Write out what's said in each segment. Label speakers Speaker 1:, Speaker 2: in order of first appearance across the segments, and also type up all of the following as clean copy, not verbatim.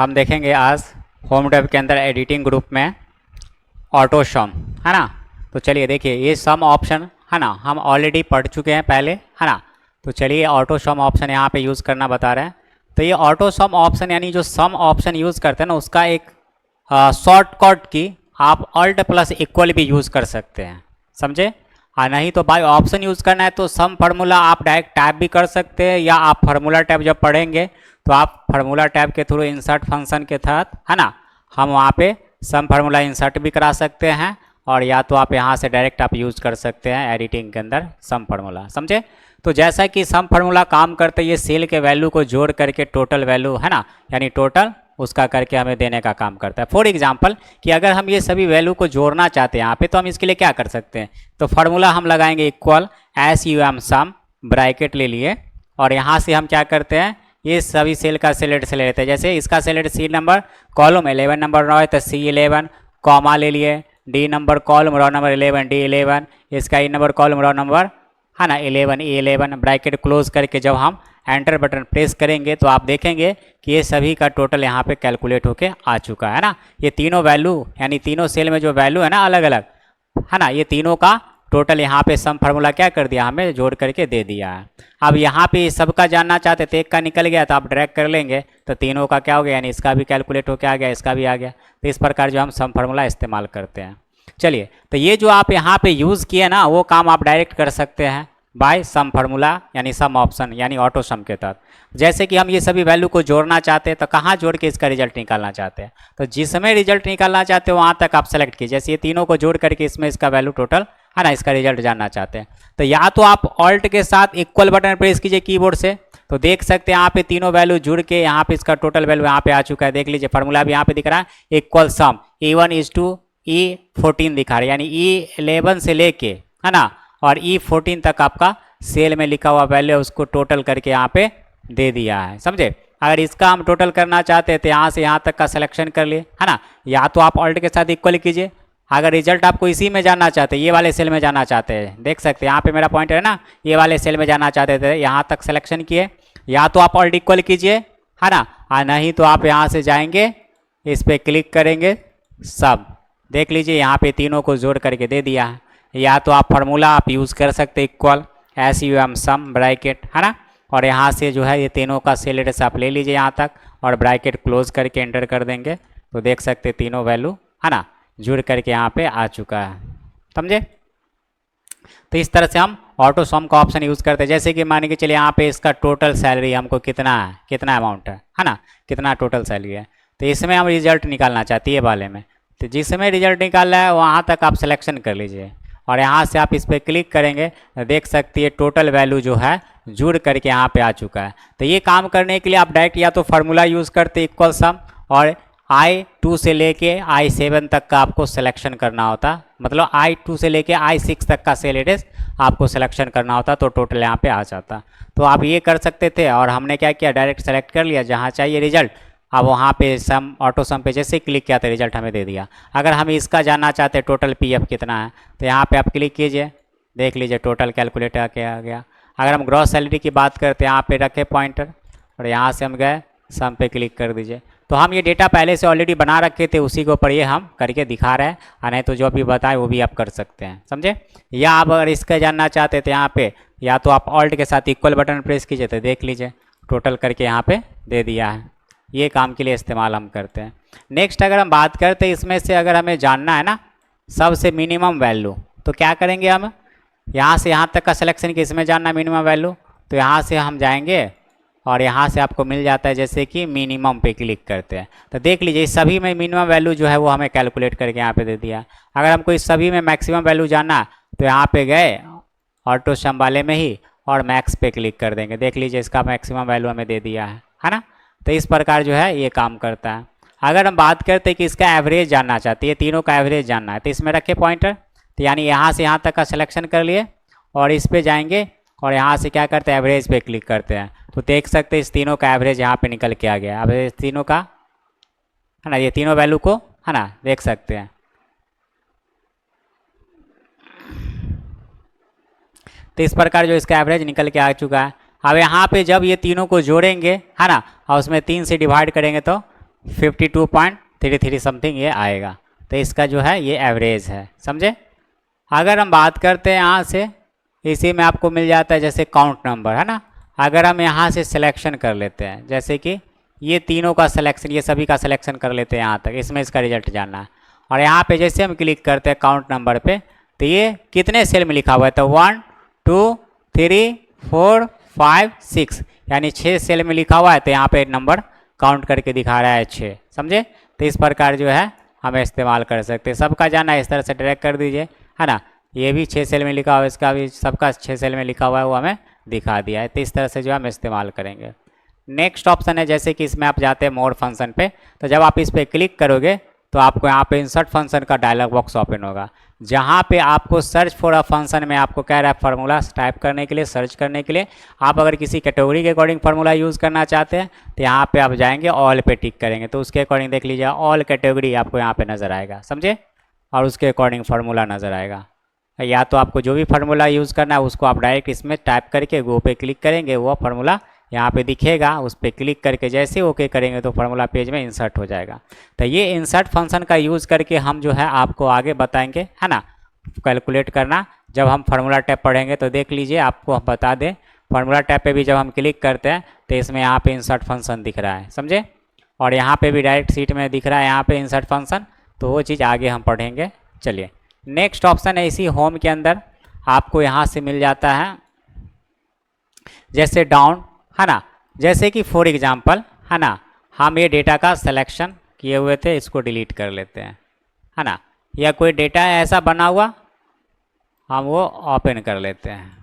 Speaker 1: हम देखेंगे आज होम टैब के अंदर एडिटिंग ग्रुप में ऑटो सम, है ना। तो चलिए देखिए ये सम ऑप्शन है ना, हम ऑलरेडी पढ़ चुके हैं पहले, है ना। तो चलिए ऑटो सम ऑप्शन यहाँ पे यूज़ करना बता रहे हैं। तो ये ऑटो सम ऑप्शन यानी जो सम ऑप्शन यूज़ करते हैं ना, उसका एक शॉर्टकट की आप अल्ट प्लस इक्वल भी यूज़ कर सकते हैं, समझे। और नहीं तो बाय ऑप्शन यूज़ करना है तो सम फार्मूला आप डायरेक्ट टाइप भी कर सकते हैं, या आप फार्मूला टैब जब पढ़ेंगे तो आप फार्मूला टैब के थ्रू इंसर्ट फंक्शन के तहत, है ना, हम वहाँ पे सम फार्मूला इंसर्ट भी करा सकते हैं, और या तो आप यहाँ से डायरेक्ट आप यूज़ कर सकते हैं एडिटिंग के अंदर सम फार्मूला, समझे। तो जैसा कि सम फार्मूला काम करते ये सेल के वैल्यू को जोड़ करके टोटल वैल्यू, है ना, यानी टोटल उसका करके हमें देने का काम करता है। फॉर एग्जांपल कि अगर हम ये सभी वैल्यू को जोड़ना चाहते हैं यहाँ पे, तो हम इसके लिए क्या कर सकते हैं, तो फार्मूला हम लगाएंगे इक्वल SUM सम, ब्रैकेट ले लिए, और यहाँ से हम क्या करते हैं ये सभी सेल का सेलेक्ट से ले लेते हैं। जैसे इसका select C number column 11 number रहा है तो C11 कॉमा ले लिए, D number column row number 11 D11, इसका E number column row number, है ना, 11 E11, ब्रैकेट क्लोज करके जब हम एंटर बटन प्रेस करेंगे तो आप देखेंगे कि ये सभी का टोटल यहाँ पे कैलकुलेट होके आ चुका है ना। ये तीनों वैल्यू यानी तीनों सेल में जो वैल्यू है ना अलग अलग, है ना, ये तीनों का टोटल यहाँ पे सम फार्मूला क्या कर दिया, हमें जोड़ करके दे दिया है। अब यहाँ पे सबका जानना चाहते थे, एक का निकल गया तो आप ड्रैग कर लेंगे तो तीनों का क्या हो गया, यानी इसका भी कैलकुलेट होके आ गया, इसका भी आ गया। तो इस प्रकार जो हम सम फार्मूला इस्तेमाल करते हैं। चलिए तो ये जो आप यहाँ पे यूज़ किए ना वो काम आप डायरेक्ट कर सकते हैं बाय सम फार्मूला यानी सम ऑप्शन यानी ऑटो सम के तहत। जैसे कि हम ये सभी वैल्यू को जोड़ना चाहते हैं तो कहाँ जोड़ के इसका रिजल्ट निकालना चाहते हैं, तो जिसमें रिजल्ट निकालना चाहते हो वहाँ तक आप सेलेक्ट कीजिए। जैसे ये तीनों को जोड़ करके इसमें इसका वैल्यू टोटल, है ना, इसका रिजल्ट जानना चाहते हैं तो या तो आप ऑल्ट के साथ इक्वल बटन प्रेस कीजिए कीबोर्ड से, तो देख सकते हैं यहाँ पे तीनों वैल्यू जुड़ के यहाँ पे इसका टोटल वैल्यू यहाँ पे आ चुका है। देख लीजिए फार्मूला भी यहाँ पे दिख रहा है इक्वल सम E1 E14 दिखा रहा है, यानी E11 से लेके, है ना, और E14 तक आपका सेल में लिखा हुआ वैल्यू उसको टोटल करके यहाँ पे दे दिया है, समझे। अगर इसका हम टोटल करना चाहते हैं तो यहाँ से यहाँ तक का सिलेक्शन कर लिए, है ना, या तो आप ऑल्ट के साथ इक्वल कीजिए। अगर रिजल्ट आपको इसी में जानना चाहते हैं, ये वाले सेल में जाना चाहते हैं, देख सकते हैं यहाँ पे मेरा पॉइंटर है ना, ये वाले सेल में जाना चाहते थे, यहाँ तक सिलेक्शन किए, या तो आप ऑल्ट इक्वल कीजिए, है ना, और नहीं तो आप यहाँ से जाएंगे इस पर क्लिक करेंगे सब, देख लीजिए यहाँ पे तीनों को जोड़ करके दे दिया है। या तो आप फार्मूला आप यूज़ कर सकते इक्वल SUM सम ब्रैकेट, है ना, और यहाँ से जो है ये तीनों का सेल एड्रेस आप ले लीजिए यहाँ तक और ब्रैकेट क्लोज करके एंटर कर देंगे तो देख सकते हैं तीनों वैल्यू, है ना, जुड़ करके यहाँ पे आ चुका है, समझे। तो इस तरह से हम ऑटो सम का ऑप्शन यूज़ करते हैं। जैसे कि मान के चलिए यहाँ पे इसका टोटल सैलरी हमको कितना है, कितना अमाउंट है ना, कितना टोटल सैलरी है, तो इसमें हम रिजल्ट निकालना चाहते हैं ये वाले में, तो जिसमें रिजल्ट निकालना है वहाँ तक आप सिलेक्शन कर लीजिए और यहाँ से आप इस पर क्लिक करेंगे तो देख सकती है टोटल वैल्यू जो है जुड़ करके यहाँ पे आ चुका है। तो ये काम करने के लिए आप डायरेक्ट या तो फार्मूला यूज़ करते इक्वल सम और I2 से लेके I7 तक का आपको सिलेक्शन करना होता, मतलब I2 से लेके I6 तक का सेल एड्रेस आपको सिलेक्शन करना होता तो टोटल यहाँ पे आ जाता। तो आप ये कर सकते थे और हमने क्या किया डायरेक्ट सेलेक्ट कर लिया जहाँ चाहिए रिजल्ट। अब वहाँ पे सम ऑटो सम पे जैसे क्लिक किया तो रिजल्ट हमें दे दिया। अगर हम इसका जानना चाहते हैं टोटल PF कितना है तो यहाँ पे आप क्लिक कीजिए, देख लीजिए टोटल कैलकुलेट आके आ गया। अगर हम ग्रॉस सैलरी की बात करते हैं यहाँ पे रखे पॉइंटर और यहाँ से हम गए सम पे क्लिक कर दीजिए। तो हम ये डेटा पहले से ऑलरेडी बना रखे थे उसी के ऊपर ये हम करके दिखा रहे हैं, और नहीं तो जो भी बताए वो भी आप कर सकते हैं, समझे। या आप अगर इसका जानना चाहते थे यहाँ पे या तो आप ऑल्ट के साथ इक्वल बटन प्रेस कीजिए तो देख लीजिए टोटल करके यहाँ पे दे दिया है। ये काम के लिए इस्तेमाल हम करते हैं। नेक्स्ट अगर हम बात करते हैं इसमें से अगर हमें जानना है ना सबसे मिनिमम वैल्यू तो क्या करेंगे, हम यहाँ से यहाँ तक का सिलेक्शन की इसमें जानना मिनिमम वैल्यू तो यहाँ से हम जाएंगे और यहाँ से आपको मिल जाता है जैसे कि मिनिमम पे क्लिक करते हैं तो देख लीजिए इस सभी में मिनिमम वैल्यू जो है वो हमें कैलकुलेट करके यहाँ पे दे दिया। अगर हमको इस सभी में मैक्सिमम वैल्यू जानना तो यहाँ पे गए ऑटो सम वाले में ही और मैक्स पे क्लिक कर देंगे, देख लीजिए इसका मैक्सिमम वैल्यू हमें दे दिया है ना। तो इस प्रकार जो है ये काम करता है। अगर हम बात करते हैं कि इसका एवरेज जानना चाहते हैं, तीनों का एवरेज जानना है तो इसमें रखे पॉइंटर, तो यानी यहाँ से यहाँ तक का सिलेक्शन कर लिए और इस पे जाएंगे और यहाँ से क्या करते हैं एवरेज पे क्लिक करते हैं तो देख सकते हैं इस तीनों का एवरेज यहाँ पे निकल के आ गया। अब इस तीनों का, है ना, ये तीनों वैल्यू को, है ना, देख सकते हैं। तो इस प्रकार जो इसका एवरेज निकल के आ चुका है। अब यहाँ पे जब ये तीनों को जोड़ेंगे, है ना, और उसमें 3 से डिवाइड करेंगे तो 52.33 समथिंग ये आएगा। तो इसका जो है ये एवरेज है, समझे। अगर हम बात करते हैं यहाँ से, इसी में आपको मिल जाता है जैसे काउंट नंबर, है ना। अगर हम यहाँ से सिलेक्शन कर लेते हैं, जैसे कि ये तीनों का सिलेक्शन, ये सभी का सिलेक्शन कर लेते हैं यहाँ तक, इसमें इसका रिजल्ट जानना है। और यहाँ पे जैसे हम क्लिक करते हैं काउंट नंबर पे, तो ये कितने सेल में लिखा हुआ है, तो 1 2 3 4 5 6, यानी 6 सेल में लिखा हुआ है। तो यहाँ पे नंबर काउंट करके दिखा रहा है 6, समझे। तो इस प्रकार जो है हम इस्तेमाल कर सकते हैं। सबका जाना है, इस तरह से ड्रैग कर दीजिए, है ना। ये भी 6 सेल में लिखा हुआ है, इसका भी सबका 6 सेल में लिखा हुआ है, वो हमें दिखा दिया है। तो इस तरह से जो हम इस्तेमाल करेंगे। नेक्स्ट ऑप्शन है, जैसे कि इसमें आप जाते हैं मोर फंक्शन पे, तो जब आप इस पर क्लिक करोगे तो आपको यहाँ पे इंसर्ट फंक्शन का डायलॉग बॉक्स ओपन होगा, जहाँ पे आपको सर्च फॉर अ फंक्शन में आपको कह रहा है फार्मूला टाइप करने के लिए, सर्च करने के लिए। आप अगर किसी कैटेगरी के अकॉर्डिंग फार्मूला यूज़ करना चाहते हैं तो यहाँ पे आप जाएंगे, ऑल पे टिक करेंगे, तो उसके अकॉर्डिंग देख लीजिए ऑल कैटेगरी आपको यहाँ पे नज़र आएगा, समझे। और उसके अकॉर्डिंग फार्मूला नज़र आएगा। या तो आपको जो भी फार्मूला यूज़ करना है उसको आप डायरेक्ट इसमें टाइप करके गो पे क्लिक करेंगे, वो फार्मूला यहाँ पे दिखेगा, उस पर क्लिक करके जैसे ओके करेंगे तो फार्मूला पेज में इंसर्ट हो जाएगा। तो ये इंसर्ट फंक्शन का यूज़ करके हम जो है आपको आगे बताएंगे, है ना, कैलकुलेट करना। जब हम फार्मूला टैब पढ़ेंगे तो देख लीजिए, आपको हम बता दें, फार्मूला टैब पे भी जब हम क्लिक करते हैं तो इसमें यहाँ पे इंसर्ट फंक्शन दिख रहा है, समझे। और यहाँ पे भी डायरेक्ट सीट में दिख रहा है यहाँ पे इंसर्ट फंक्शन, तो वो चीज़ आगे हम पढ़ेंगे। चलिए नेक्स्ट ऑप्शन है, इसी होम के अंदर आपको यहाँ से मिल जाता है जैसे डाउन, है ना। जैसे कि फॉर एग्जांपल, है ना, हम ये डेटा का सिलेक्शन किए हुए थे, इसको डिलीट कर लेते हैं, है ना। या कोई डेटा है ऐसा बना हुआ, हम वो ओपन कर लेते हैं।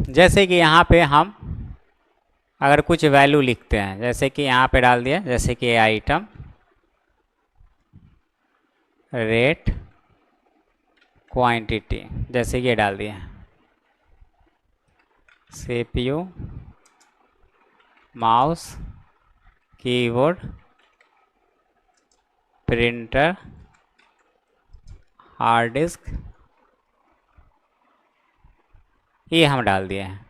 Speaker 1: जैसे कि यहाँ पे हम अगर कुछ वैल्यू लिखते हैं, जैसे कि यहाँ पे डाल दिया, जैसे कि आइटम रेट क्वांटिटी, जैसे कि ये डाल दिया, CPU mouse keyboard printer hard disk, ये हम डाल दिए हैं।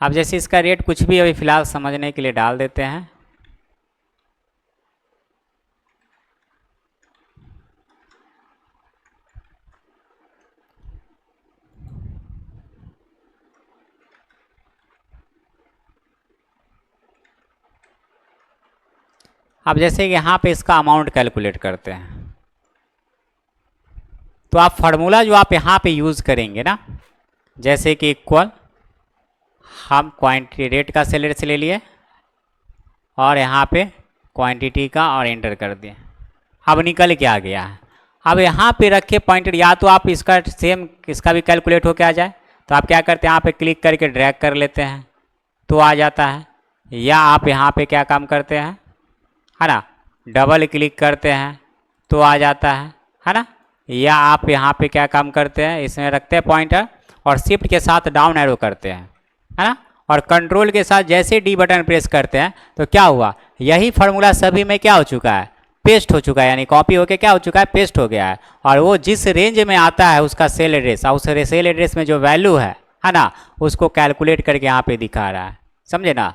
Speaker 1: अब जैसे इसका रेट कुछ भी अभी फ़िलहाल समझने के लिए डाल देते हैं। अब जैसे कि यहाँ पे इसका अमाउंट कैलकुलेट करते हैं, तो आप फार्मूला जो आप यहाँ पे यूज़ करेंगे ना, जैसे कि इक्वल, हम क्वांटिटी रेट का सेलर से ले लिए और यहाँ पे क्वांटिटी का और एंटर कर दिए। अब निकल के आ गया है। अब यहाँ पे रखे पॉइंटर, या तो आप इसका सेम इसका भी कैलकुलेट होके आ जाए, तो आप क्या करते हैं, यहाँ पे क्लिक करके ड्रैग कर लेते हैं तो आ जाता है। या आप यहाँ पे क्या काम करते हैं, है ना, डबल क्लिक करते हैं तो आ जाता है ना। या आप यहाँ पे क्या काम करते हैं, इसमें रखते हैं पॉइंटर और शिफ्ट के साथ डाउन एरो करते हैं, है ना। और कंट्रोल के साथ जैसे डी बटन प्रेस करते हैं तो क्या हुआ, यही फार्मूला सभी में क्या हो चुका है, पेस्ट हो चुका है, यानी कॉपी होके क्या हो चुका है, पेस्ट हो गया है। और वो जिस रेंज में आता है उसका सेल एड्रेस, और उस सेल एड्रेस में जो वैल्यू है ना, उसको कैलकुलेट करके यहाँ पे दिखा रहा है, समझे ना।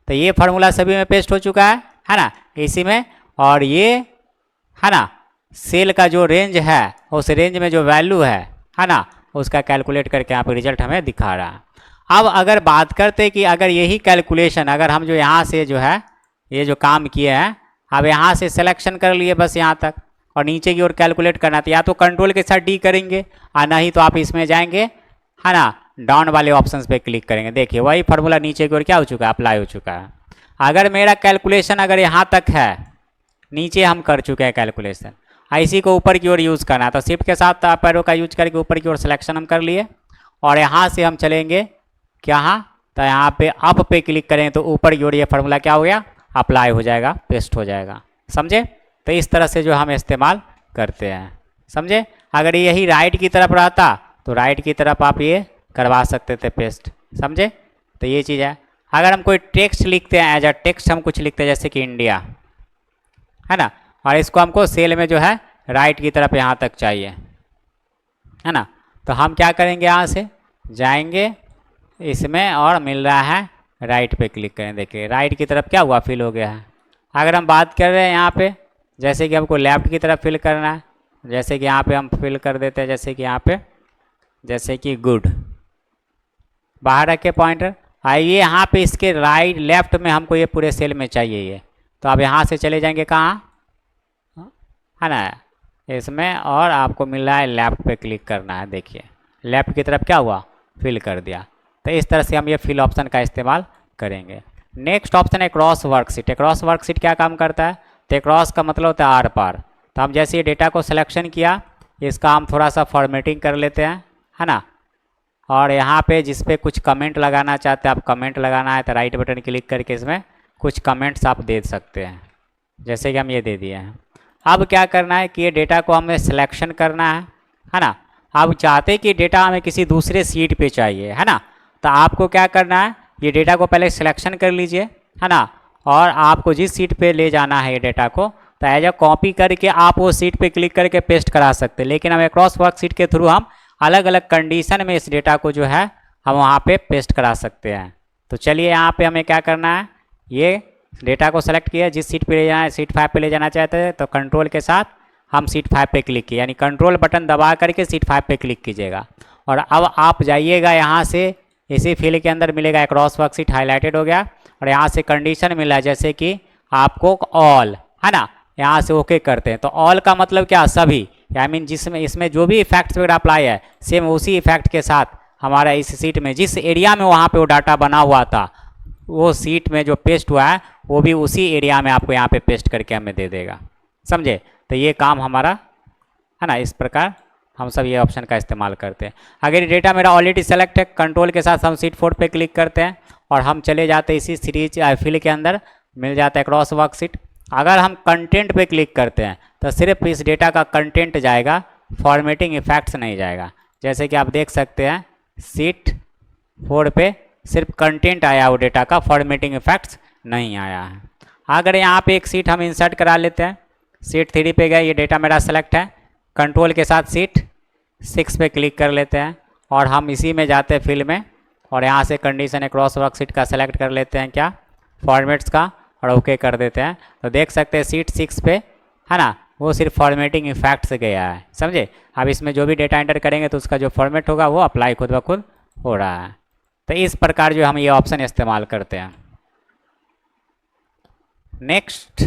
Speaker 1: तो ये फार्मूला सभी में पेस्ट हो चुका है ना, इसी में। और ये है ना सेल का जो रेंज है, उस रेंज में जो वैल्यू है ना, उसका कैलकुलेट करके यहाँ पे रिजल्ट हमें दिखा रहा है। अब अगर बात करते कि अगर यही कैलकुलेशन अगर हम जो यहाँ से जो है ये जो काम किए हैं, अब यहाँ से सिलेक्शन कर लिए बस यहाँ तक, और नीचे की ओर कैलकुलेट करना, तो या तो कंट्रोल के साथ डी करेंगे और नहीं तो आप इसमें जाएंगे, है ना, डाउन वाले ऑप्शंस पे क्लिक करेंगे। देखिए वही फार्मूला नीचे की ओर क्या हो चुका है, अप्लाई हो चुका है। अगर मेरा कैलकुलेशन अगर यहाँ तक है, नीचे हम कर चुके हैं कैलकुलेशन, इसी को ऊपर की ओर यूज़ करना है, तो शिफ्ट के साथ आप एरो का यूज करके ऊपर की ओर सिलेक्शन हम कर लिए। और यहाँ से हम चलेंगे क्या, तो यहाँ पे अप पे क्लिक करें तो ऊपर की ओर ये फार्मूला क्या हो गया, अप्लाई हो जाएगा, पेस्ट हो जाएगा, समझे। तो इस तरह से जो हम इस्तेमाल करते हैं, समझे। अगर यही राइट की तरफ रहता तो राइट की तरफ आप ये करवा सकते थे पेस्ट, समझे। तो ये चीज़ है। अगर हम कोई टेक्स्ट लिखते हैं, एज अ टेक्स्ट हम कुछ लिखते हैं जैसे कि इंडिया, है ना, और इसको हमको सेल में जो है राइट की तरफ यहाँ तक चाहिए, है ना। तो हम क्या करेंगे, यहाँ से जाएंगे इसमें और मिल रहा है राइट पे क्लिक करें। देखिए राइट की तरफ क्या हुआ, फिल हो गया है। अगर हम बात कर रहे हैं यहाँ पे, जैसे कि हमको लेफ़्ट की तरफ फिल करना है, जैसे कि यहाँ पे हम फिल कर देते हैं, जैसे कि यहाँ पे, जैसे कि गुड, बाहर रखे पॉइंटर। आइए यहाँ पे इसके राइट लेफ्ट में हमको ये पूरे सेल में चाहिए ये, तो आप यहाँ से चले जाएंगे कहाँ, है ना, इसमें, और आपको मिल रहा है लेफ्ट पे क्लिक करना है। देखिए लेफ्ट की तरफ क्या हुआ, फिल कर दिया। तो इस तरह से हम ये फिल ऑप्शन का इस्तेमाल करेंगे। नेक्स्ट ऑप्शन है क्रॉस वर्कशीट। क्रॉस वर्कशीट क्या काम करता है, तो क्रॉस का मतलब होता है आर पार। तो हम जैसे ये डेटा को सिलेक्शन किया, इसका हम थोड़ा सा फॉर्मेटिंग कर लेते हैं, है ना। और यहाँ पे जिस पे कुछ कमेंट लगाना चाहते हैं आप, कमेंट लगाना है तो राइट बटन क्लिक करके इसमें कुछ कमेंट्स आप दे सकते हैं, जैसे कि हम ये दे दिए हैं। अब क्या करना है कि ये डेटा को हमें सिलेक्शन करना है ना। आप चाहते हैं कि डेटा हमें किसी दूसरे सीट पे चाहिए, है ना। तो आपको क्या करना है, ये डेटा को पहले सिलेक्शन कर लीजिए, है ना, और आपको जिस सीट पे ले जाना है ये डेटा को, तो एज अ कॉपी करके आप वो सीट पे क्लिक करके पेस्ट करा सकते हैं। लेकिन हमें क्रॉस वर्कशीट के थ्रू हम अलग अलग कंडीशन में इस डेटा को जो है हम वहाँ पे पेस्ट करा सकते हैं। तो चलिए यहाँ पे हमें क्या करना है, ये डेटा को सेलेक्ट किया, जिस सीट पे ले जाना है, सीट 5 पे ले जाना चाहते हैं, तो कंट्रोल के साथ हम सीट 5 पे क्लिक किए, यानी कंट्रोल बटन दबा करके सीट 5 पे क्लिक कीजिएगा। और अब आप जाइएगा यहाँ से, इसी फील्ड के अंदर मिलेगा क्रॉस वर्कशीट हाईलाइटेड हो गया, और यहाँ से कंडीशन मिला जैसे कि आपको ऑल, है ना, यहाँ से ओके करते हैं। तो ऑल का मतलब क्या, सभी, आई मीन जिसमें इसमें जो भी इफेक्ट्स वगैरह अप्लाई है, सेम उसी इफेक्ट के साथ हमारा इस सीट में जिस एरिया में वहाँ पे वो डाटा बना हुआ था, वो सीट में जो पेस्ट हुआ है वो भी उसी एरिया में आपको यहाँ पे पेस्ट करके हमें दे देगा, समझे। तो ये काम हमारा, है ना, इस प्रकार हम सब ये ऑप्शन का इस्तेमाल करते हैं। अगर ये डेटा मेरा ऑलरेडी सेलेक्ट है, कंट्रोल के साथ हम सीट 4 पे क्लिक करते हैं और हम चले जाते हैं इसी सीरीज फील्ड के अंदर, मिल जाता है क्रॉस वर्कशीट। अगर हम कंटेंट पे क्लिक करते हैं तो सिर्फ इस डेटा का कंटेंट जाएगा, फॉर्मेटिंग इफेक्ट्स नहीं जाएगा। जैसे कि आप देख सकते हैं सीट 4 पे सिर्फ कंटेंट आया, वो डेटा का फॉर्मेटिंग इफेक्ट्स नहीं आया है। अगर यहाँ पे एक सीट हम इंसर्ट करा लेते हैं, सीट 3 पे गए, ये डेटा मेरा सेलेक्ट है, कंट्रोल के साथ सीट 6 पे क्लिक कर लेते हैं और हम इसी में जाते हैं फील्ड में, और यहाँ से कंडीशन क्रॉस वर्कशीट का सेलेक्ट कर लेते हैं, क्या, फॉर्मेट्स का, और ओके कर देते हैं। तो देख सकते हैं सीट 6 पे, है ना, वो सिर्फ फॉर्मेटिंग इफेक्ट्स गया है, समझे। अब इसमें जो भी डेटा एंटर करेंगे तो उसका जो फॉर्मेट होगा वो अप्लाई खुद ब खुद हो रहा है। तो इस प्रकार जो हम ये ऑप्शन इस्तेमाल करते हैं। नेक्स्ट